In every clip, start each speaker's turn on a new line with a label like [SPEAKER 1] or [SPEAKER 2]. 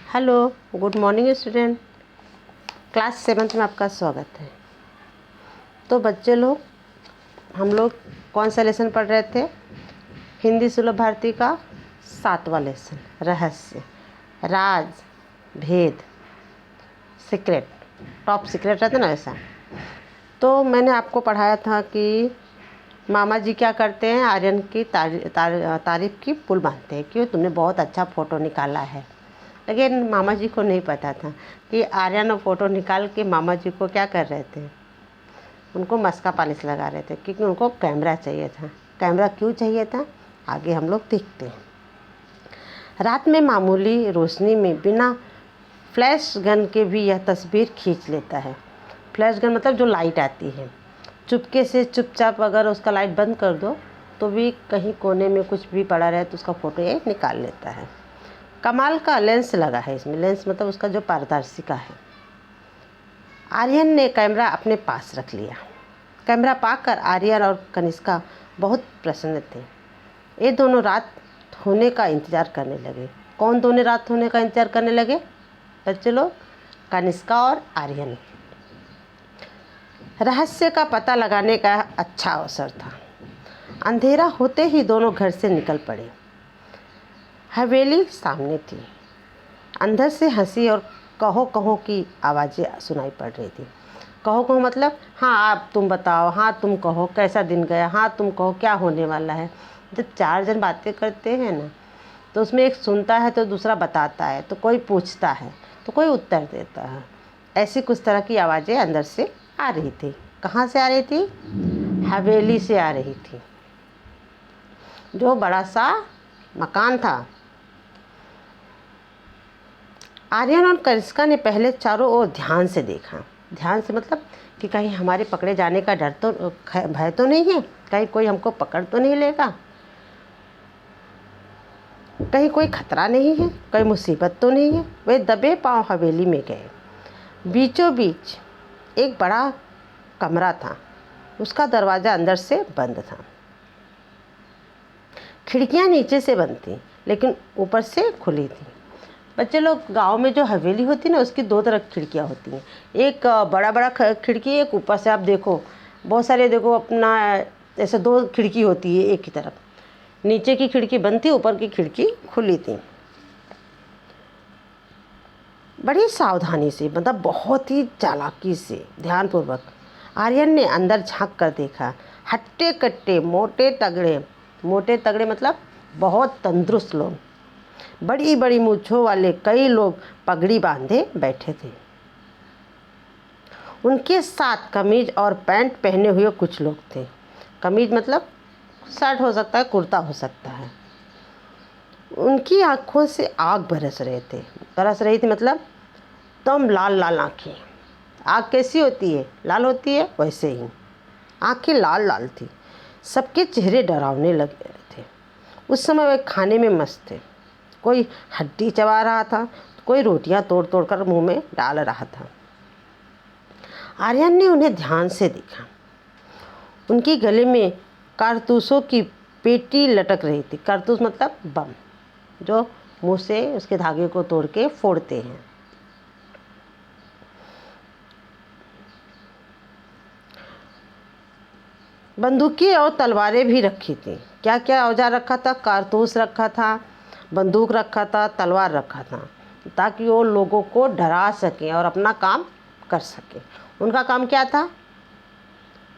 [SPEAKER 1] Hello, good morning student. Class 7th में आपका स्वागत है। तो बच्चे लोग, हम लोग कौन सा लेसन पढ़ रहे थे? हिंदी सुलभ भारती का 7वां लेसन, रहस्य, राज, भेद, सीक्रेट, टॉप सीक्रेट रहता ना वैसा। तो मैंने आपको पढ़ाया था कि मामा जी क्या करते हैं, आर्यन की तारीफ की पुल बांधते हैं। क्यों? तुमने बहुत अच्छा फ़ोटो निकाला है। लेकिन मामा जी को नहीं पता था कि आर्यन फ़ोटो निकाल के मामा जी को क्या कर रहे थे, उनको मस्का पॉलिश लगा रहे थे, क्योंकि उनको कैमरा चाहिए था। कैमरा क्यों चाहिए था, आगे हम लोग देखते हैं। रात में मामूली रोशनी में बिना फ्लैश गन के भी यह तस्वीर खींच लेता है। फ्लैश गन मतलब जो लाइट आती है, चुपके से चुपचाप अगर उसका लाइट बंद कर दो तो भी कहीं कोने में कुछ भी पड़ा रहे तो उसका फ़ोटो ये निकाल लेता है। कमाल का लेंस लगा है इसमें। लेंस मतलब उसका जो पारदर्शिता है। आर्यन ने कैमरा अपने पास रख लिया। कैमरा पाकर आर्यन और कनिष्का बहुत प्रसन्न थे। ये दोनों रात होने का इंतज़ार करने लगे। कौन दोनों रात होने का इंतज़ार करने लगे बच्चे लोग? कनिष्का और आर्यन। रहस्य का पता लगाने का अच्छा अवसर था। अंधेरा होते ही दोनों घर से निकल पड़े। हवेली सामने थी। अंदर से हंसी और कहो कहो की आवाज़ें सुनाई पड़ रही थी। कहो कहो मतलब हाँ आप तुम बताओ, हाँ तुम कहो कैसा दिन गया, हाँ तुम कहो क्या होने वाला है। जब 4 जन बातें करते हैं ना, तो उसमें एक सुनता है तो दूसरा बताता है, तो कोई पूछता है तो कोई उत्तर देता है। ऐसी कुछ तरह की आवाज़ें अंदर से आ रही थी। कहाँ से आ रही थी? हवेली से आ रही थी। जो बड़ा सा मकान था। आर्यन और कनिष्का ने पहले चारों ओर ध्यान से देखा। ध्यान से मतलब कि कहीं हमारे पकड़े जाने का डर तो भय तो नहीं है, कहीं कोई हमको पकड़ तो नहीं लेगा, कहीं कोई खतरा नहीं है, कोई मुसीबत तो नहीं है। वे दबे पांव हवेली में गए। बीचों बीच एक बड़ा कमरा था। उसका दरवाज़ा अंदर से बंद था। खिड़कियां नीचे से बंद थी लेकिन ऊपर से खुली थी। बच्चे लोग, गांव में जो हवेली होती है ना, उसकी 2 तरफ खिड़कियां होती हैं। एक बड़ा बड़ा खिड़की, एक ऊपर से आप देखो बहुत सारे, देखो अपना ऐसे 2 खिड़की होती है एक ही तरफ। नीचे की खिड़की बंद थी, ऊपर की खिड़की खुली थी। बड़ी सावधानी से, मतलब बहुत ही चालाकी से, ध्यानपूर्वक आर्यन ने अंदर झांक कर देखा। हट्टे कट्टे मोटे तगड़े मतलब बहुत तंदुरुस्त लोग, बड़ी बड़ी मूंछों वाले कई लोग पगड़ी बांधे बैठे थे। उनके साथ कमीज और पैंट पहने हुए कुछ लोग थे। कमीज मतलब शर्ट हो सकता है, कुर्ता हो सकता है। उनकी आंखों से आग बरस रही थी मतलब एकदम लाल लाल आँखें। आग कैसी होती है? लाल होती है, वैसे ही आँखें लाल लाल थी। सबके चेहरे डरावने लगे थे। उस समय वे खाने में मस्त थे। कोई हड्डी चबा रहा था, कोई रोटियां तोड़ तोड़ कर मुंह में डाल रहा था। आर्यन ने उन्हें ध्यान से देखा। उनकी गले में कारतूसों की पेटी लटक रही थी। कारतूस मतलब बम, जो मुंह से उसके धागे को तोड़ के फोड़ते हैं। बंदूकें और तलवारें भी रखी थी। क्या क्या औजार रखा था? कारतूस रखा था, बंदूक रखा था, तलवार रखा था, ताकि वो लोगों को डरा सकें और अपना काम कर सकें। उनका काम क्या था?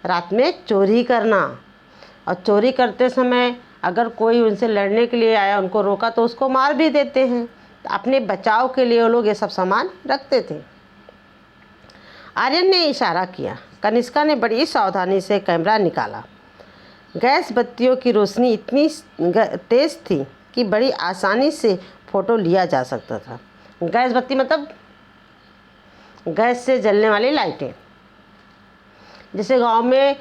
[SPEAKER 1] रात में चोरी करना। और चोरी करते समय अगर कोई उनसे लड़ने के लिए आया, उनको रोका, तो उसको मार भी देते हैं। तो अपने बचाव के लिए वो लोग ये सब सामान रखते थे। आर्यन ने इशारा किया। कनिष्का ने बड़ी सावधानी से कैमरा निकाला। गैस बत्तियों की रोशनी इतनी तेज़ थी कि बड़ी आसानी से फ़ोटो लिया जा सकता था। गैस बत्ती मतलब गैस से जलने वाली लाइटें। जैसे गांव में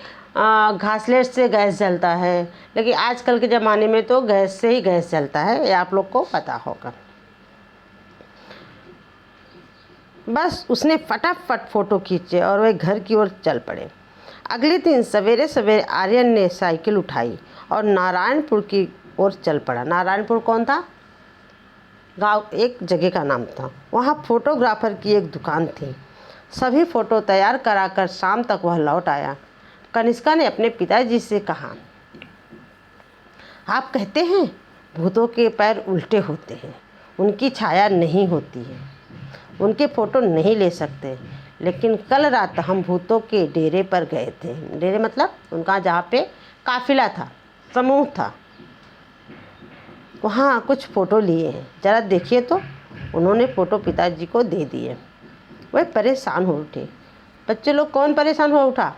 [SPEAKER 1] घासलेट से गैस जलता है, लेकिन आजकल के ज़माने में तो गैस से ही गैस जलता है, ये आप लोग को पता होगा। बस उसने फटाफट फ़ोटो खींचे और वे घर की ओर चल पड़े। अगले दिन सवेरे सवेरे आर्यन ने साइकिल उठाई और नारायणपुर की ओर चल पड़ा। नारायणपुर कौन था? गाँव एक जगह का नाम था। वहाँ फोटोग्राफर की एक दुकान थी। सभी फ़ोटो तैयार कराकर शाम तक वह लौट आया। कनिष्का ने अपने पिताजी से कहा, आप कहते हैं भूतों के पैर उल्टे होते हैं, उनकी छाया नहीं होती है, उनके फ़ोटो नहीं ले सकते। लेकिन कल रात हम भूतों के डेरे पर गए थे। डेरे मतलब उनका जहाँ पे काफिला था, समूह था, वहाँ कुछ फ़ोटो लिए हैं, ज़रा देखिए तो। उन्होंने फ़ोटो पिताजी को दे दिए। वह परेशान हो उठे। बच्चे लोग कौन परेशान हो उठा?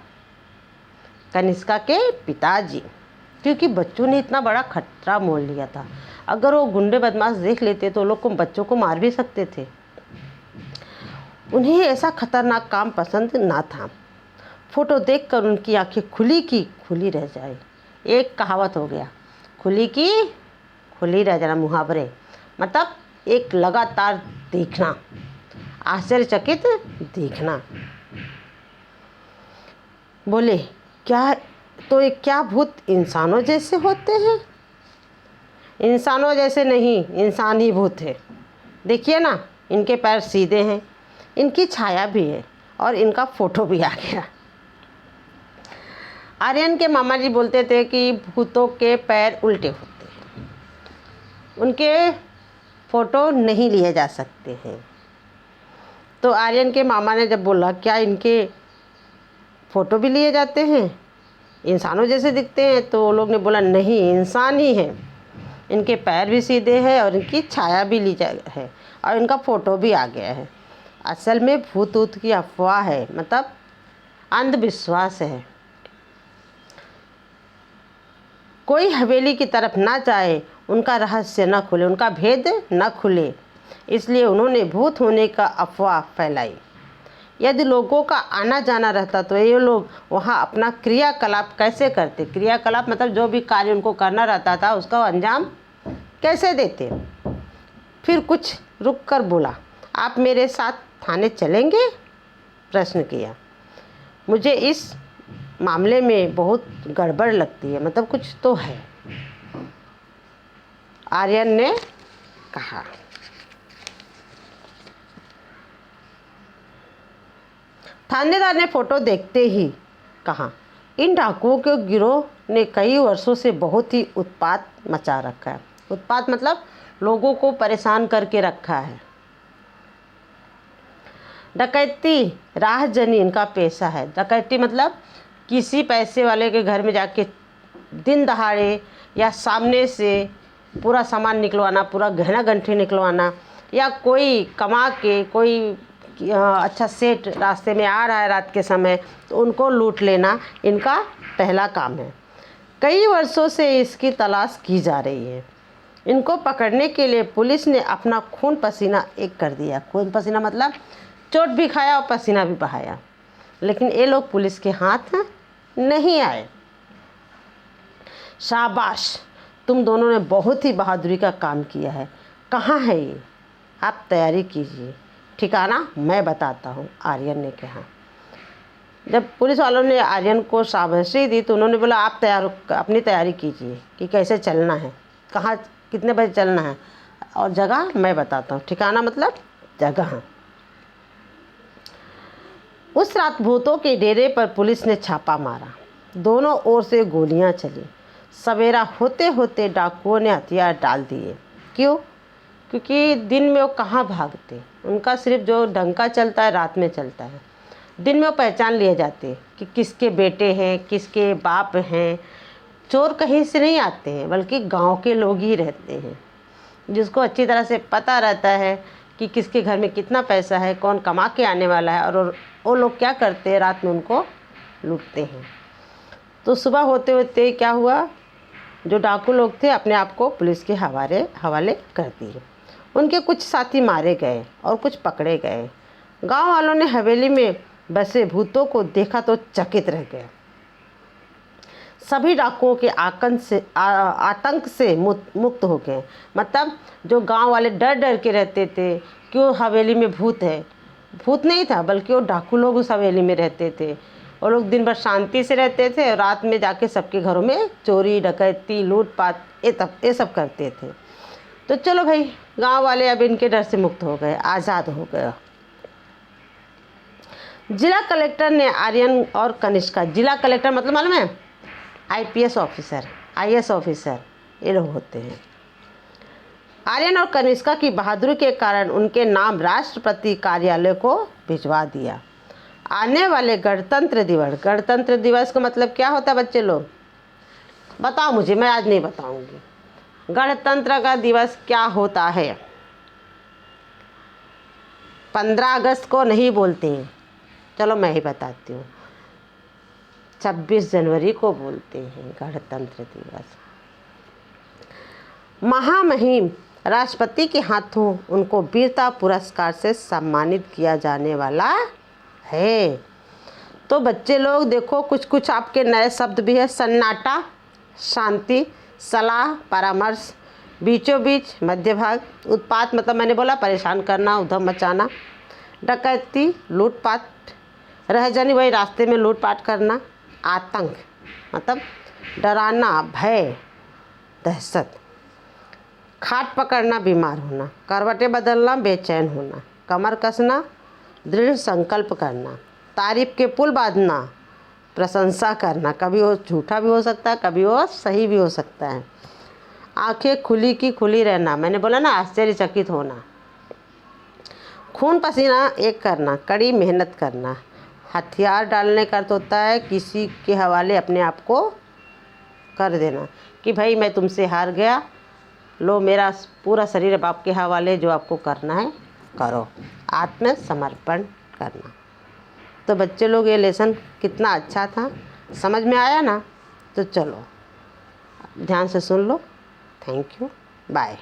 [SPEAKER 1] कनिष्का के पिताजी, क्योंकि बच्चों ने इतना बड़ा खतरा मोल लिया था। अगर वो गुंडे बदमाश देख लेते तो लोग बच्चों को मार भी सकते थे। उन्हें ऐसा खतरनाक काम पसंद ना था। फ़ोटो देखकर उनकी आंखें खुली की खुली रह जाए। एक कहावत हो गया, खुली की खुली रह जाना, मुहावरे मतलब एक लगातार देखना, आश्चर्यचकित देखना। बोले, क्या भूत इंसानों जैसे होते हैं? इंसानों जैसे नहीं, इंसान ही भूत है। देखिए ना, इनके पैर सीधे हैं, इनकी छाया भी है और इनका फ़ोटो भी आ गया। आर्यन के मामा जी बोलते थे कि भूतों के पैर उल्टे होते हैं, उनके फ़ोटो नहीं लिए जा सकते हैं। तो आर्यन के मामा ने जब बोला, क्या इनके फ़ोटो भी लिए जाते हैं, इंसानों जैसे दिखते हैं? तो लोग ने बोला, नहीं, इंसान ही है, इनके पैर भी सीधे हैं और इनकी छाया भी ली जा है और इनका फ़ोटो भी आ गया है। असल में भूत ऊत की अफवाह है, मतलब अंधविश्वास है। कोई हवेली की तरफ ना जाए, उनका रहस्य न खुले, उनका भेद न खुले, इसलिए उन्होंने भूत होने का अफवाह फैलाई। यदि लोगों का आना जाना रहता तो ये लोग वहाँ अपना क्रियाकलाप कैसे करते? क्रियाकलाप मतलब जो भी कार्य उनको करना रहता था उसका अंजाम कैसे देते? फिर कुछ रुक कर बोला, आप मेरे साथ थाने चलेंगे? प्रश्न किया। मुझे इस मामले में बहुत गड़बड़ लगती है, मतलब कुछ तो है, आर्यन ने कहा। थानेदार ने फ़ोटो देखते ही कहा, इन डाकुओं के गिरोह ने कई वर्षों से बहुत ही उत्पात मचा रखा है। उत्पात मतलब लोगों को परेशान करके रखा है। डकैती राहजनी इनका पेशा है। डकैती मतलब किसी पैसे वाले के घर में जाके दिन दहाड़े या सामने से पूरा सामान निकलवाना, पूरा गहना गंठी निकलवाना, या कोई कमा के कोई अच्छा सेठ रास्ते में आ रहा है रात के समय तो उनको लूट लेना इनका पहला काम है। कई वर्षों से इसकी तलाश की जा रही है। इनको पकड़ने के लिए पुलिस ने अपना खून पसीना एक कर दिया। खून पसीना मतलब चोट भी खाया और पसीना भी बहाया, लेकिन ये लोग पुलिस के हाथ नहीं आए। शाबाश, तुम दोनों ने बहुत ही बहादुरी का काम किया है। कहाँ है ये? आप तैयारी कीजिए, ठिकाना मैं बताता हूँ, आर्यन ने कहा। जब पुलिस वालों ने आर्यन को शाबाशी दी तो उन्होंने बोला, आप अपनी तैयारी कीजिए कि कैसे चलना है, कहाँ कितने बजे चलना है, और जगह मैं बताता हूँ। ठिकाना मतलब जगह। उस रात भूतों के डेरे पर पुलिस ने छापा मारा। दोनों ओर से गोलियां चली। सवेरा होते होते डाकुओं ने हथियार डाल दिए। क्यों? क्योंकि दिन में वो कहाँ भागते, उनका सिर्फ जो डंका चलता है रात में चलता है। दिन में वो पहचान लिए जाते कि किसके बेटे हैं, किसके बाप हैं। चोर कहीं से नहीं आते हैं, बल्कि गांव के लोग ही रहते हैं, जिसको अच्छी तरह से पता रहता है कि किसके घर में कितना पैसा है, कौन कमा के आने वाला है, और वो लोग क्या करते हैं, रात में उनको लूटते हैं। तो सुबह होते होते क्या हुआ, जो डाकू लोग थे अपने आप को पुलिस के हवाले कर दिए। उनके कुछ साथी मारे गए और कुछ पकड़े गए। गांव वालों ने हवेली में बसे भूतों को देखा तो चकित रह गए। सभी डाकुओं के आतंक से मुक्त हो गए। मतलब जो गांव वाले डर डर के रहते थे कि वो हवेली में भूत है, भूत नहीं था बल्कि वो डाकू लोग उस हवेली में रहते थे। वो लोग दिन भर शांति से रहते थे और रात में जाके सबके घरों में चोरी डकैती लूटपाट ये सब करते थे। तो चलो भाई, गांव वाले अब इनके डर से मुक्त हो गए, आज़ाद हो गए। जिला कलेक्टर ने आर्यन और कनिष्का, जिला कलेक्टर मतलब मालूम है आईपीएस ऑफिसर, आईएएस ऑफिसर, ये लोग होते हैं। आर्यन और कनिष्का की बहादुरी के कारण उनके नाम राष्ट्रपति कार्यालय को भिजवा दिया। आने वाले गणतंत्र दिवस का मतलब क्या होता है बच्चे लोग, बताओ मुझे, मैं आज नहीं बताऊंगी। गणतंत्र का दिवस क्या होता है? 15 अगस्त को नहीं बोलते हैं, चलो मैं ही बताती हूँ, 26 जनवरी को बोलते हैं गणतंत्र दिवस। महामहिम राष्ट्रपति के हाथों उनको वीरता पुरस्कार से सम्मानित किया जाने वाला है। तो बच्चे लोग देखो, कुछ कुछ आपके नए शब्द भी है। सन्नाटा, शांति, सलाह, परामर्श, बीचों बीच, मध्य भाग। उत्पात मतलब मैंने बोला परेशान करना, उधम मचाना। डकैती, लूटपाट, रह जानी वही रास्ते में लूटपाट करना। आतंक मतलब डराना, भय, दहशत। खाट पकड़ना, बीमार होना। करवटें बदलना, बेचैन होना। कमर कसना, दृढ़ संकल्प करना। तारीफ के पुल बांधना, प्रशंसा करना। कभी वो झूठा भी हो सकता है, कभी वो सही भी हो सकता है। आंखें खुली की खुली रहना, मैंने बोला ना आश्चर्यचकित होना। खून पसीना एक करना, कड़ी मेहनत करना। हथियार डालने का अर्थ होता है किसी के हवाले अपने आप को कर देना कि भाई मैं तुमसे हार गया, लो मेरा पूरा शरीर अब आपके हवाले, जो आपको करना है करो। आत्मसमर्पण करना। तो बच्चे लोग ये लेसन कितना अच्छा था, समझ में आया ना? तो चलो ध्यान से सुन लो। Thank you, bye.